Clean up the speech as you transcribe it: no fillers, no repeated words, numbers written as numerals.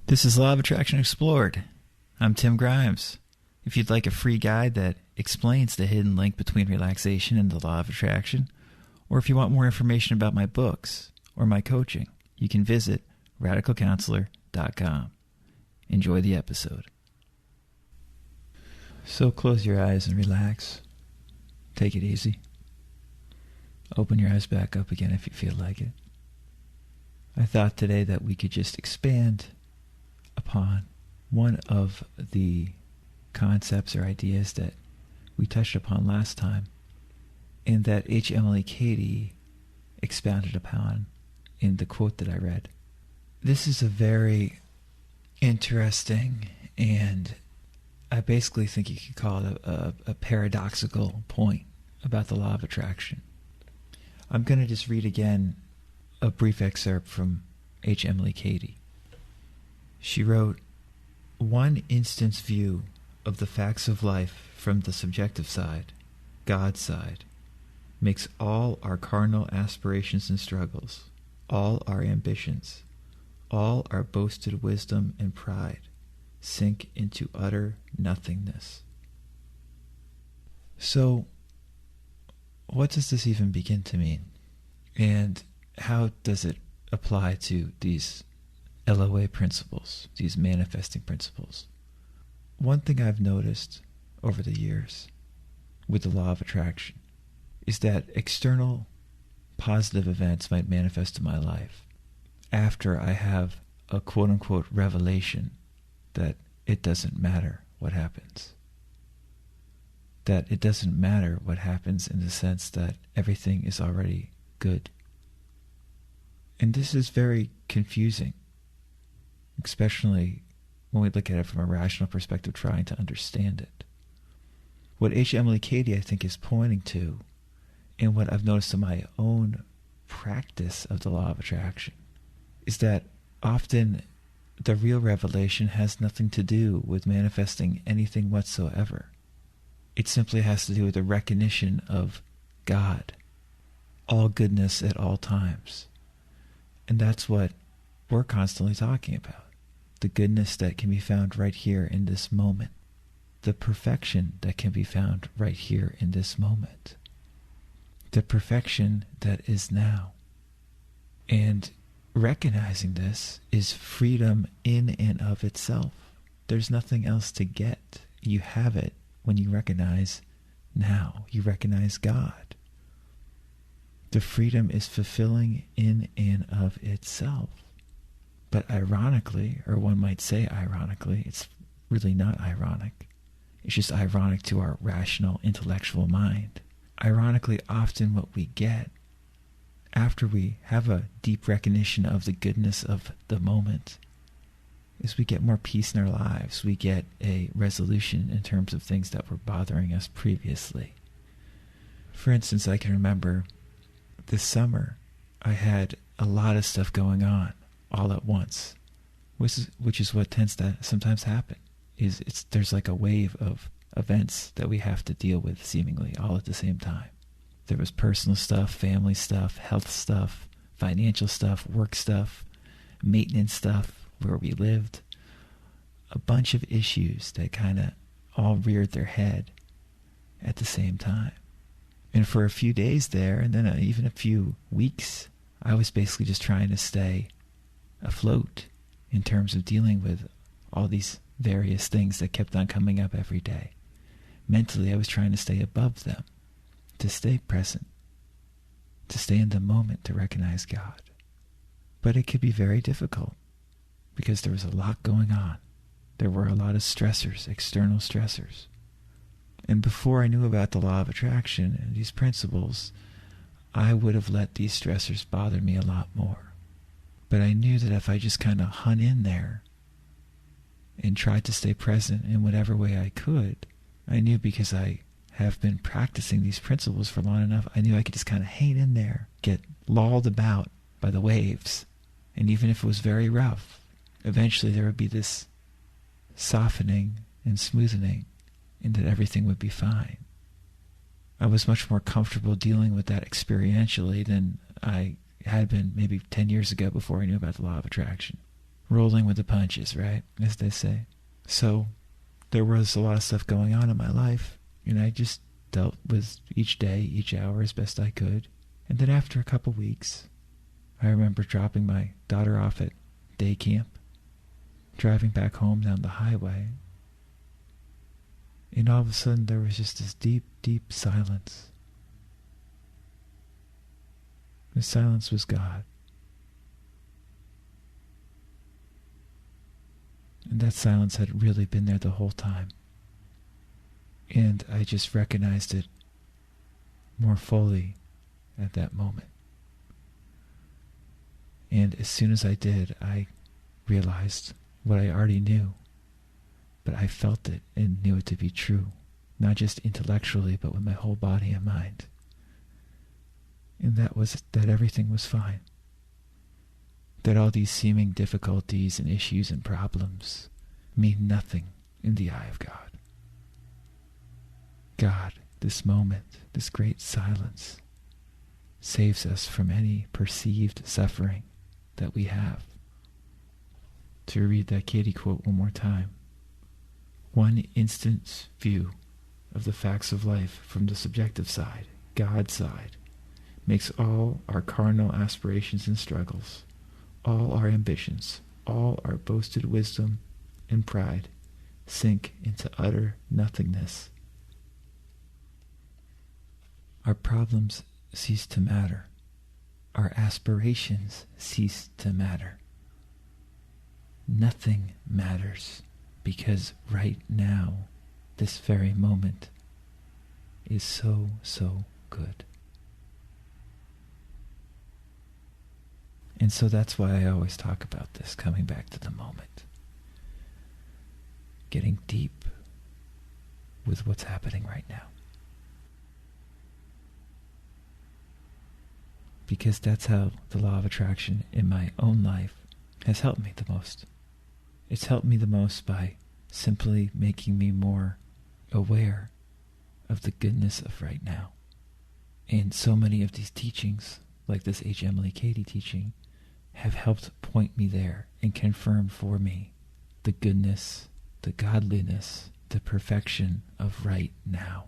This is Law of Attraction Explored. I'm Tim Grimes. If you'd like a free guide that explains the hidden link between relaxation and the Law of Attraction, or if you want more information about my books or my coaching, you can visit radicalcounselor.com. Enjoy the episode. So close your eyes and relax. Take it easy. Open your eyes back up again if you feel like it. I thought today that we could just expand upon one of the concepts or ideas that we touched upon last time, and that Emilie Cady expounded upon in the quote that I read. This is a very interesting, and I basically think you could call it a paradoxical point about the law of attraction. I'm going to just read again a brief excerpt from Emilie Cady. She wrote, "One instant's view of the facts of life from the subjective side, God's side, makes all our carnal aspirations and struggles, all our ambitions, all our boasted wisdom and pride sink into utter nothingness." So, what does this even begin to mean? And how does it apply to these LOA principles, these manifesting principles? One thing I've noticed over the years with the law of attraction is that external positive events might manifest in my life after I have a quote-unquote revelation that it doesn't matter what happens. That it doesn't matter what happens in the sense that everything is already good. And this is very confusing, especially when we look at it from a rational perspective, trying to understand it. What Emilie Cady, I think, is pointing to, and what I've noticed in my own practice of the law of attraction, is that often the real revelation has nothing to do with manifesting anything whatsoever. It simply has to do with the recognition of God, all goodness at all times. And that's what we're constantly talking about. The goodness that can be found right here in this moment. The perfection that can be found right here in this moment. The perfection that is now. And recognizing this is freedom in and of itself. There's nothing else to get. You have it when you recognize now. You recognize God. The freedom is fulfilling in and of itself. But ironically, or one might say ironically, it's really not ironic. It's just ironic to our rational, intellectual mind. Ironically, often what we get after we have a deep recognition of the goodness of the moment is we get more peace in our lives. We get a resolution in terms of things that were bothering us previously. For instance, I can remember this summer I had a lot of stuff going on all at once, which is what tends to sometimes happen. There's like a wave of events that we have to deal with seemingly all at the same time. There was personal stuff, family stuff, health stuff, financial stuff, work stuff, maintenance stuff, where we lived. A bunch of issues that kind of all reared their head at the same time. And for a few days there, and then even a few weeks, I was basically just trying to stay afloat in terms of dealing with all these various things that kept on coming up every day. Mentally, I was trying to stay above them, to stay present, to stay in the moment, to recognize God. But it could be very difficult because there was a lot going on. There were a lot of stressors, external stressors. And before I knew about the law of attraction and these principles, I would have let these stressors bother me a lot more. But I knew that if I just kind of hung in there and tried to stay present in whatever way I could, I knew because I have been practicing these principles for long enough, I knew I could just kind of hang in there, get lulled about by the waves. And even if it was very rough, eventually there would be this softening and smoothening, and that everything would be fine. I was much more comfortable dealing with that experientially than I had been maybe 10 years ago before I knew about the law of attraction. rolling with the punches, right? As they say. So there was a lot of stuff going on in my life, and I just dealt with each day, each hour as best I could. And then after a couple weeks, I remember dropping my daughter off at day camp, driving back home down the highway, and all of a sudden there was just this deep, deep silence. The silence was God. And that silence had really been there the whole time. And I just recognized it more fully at that moment. And as soon as I did, I realized what I already knew. But I felt it and knew it to be true. Not just intellectually, but with my whole body and mind. And that was that everything was fine. That all these seeming difficulties and issues and problems mean nothing in the eye of God. God, this moment, this great silence, saves us from any perceived suffering that we have. To read that Cady quote one more time. One instant view of the facts of life from the subjective side, God's side, makes all our carnal aspirations and struggles, all our ambitions, all our boasted wisdom and pride sink into utter nothingness. Our problems cease to matter. Our aspirations cease to matter. Nothing matters because right now, this very moment, is so, so good. And so that's why I always talk about this, coming back to the moment. Getting deep with what's happening right now. Because that's how the law of attraction in my own life has helped me the most. It's helped me the most by simply making me more aware of the goodness of right now. And so many of these teachings, like this Emilie Cady teaching, have helped point me there and confirm for me the goodness, the godliness, the perfection of right now.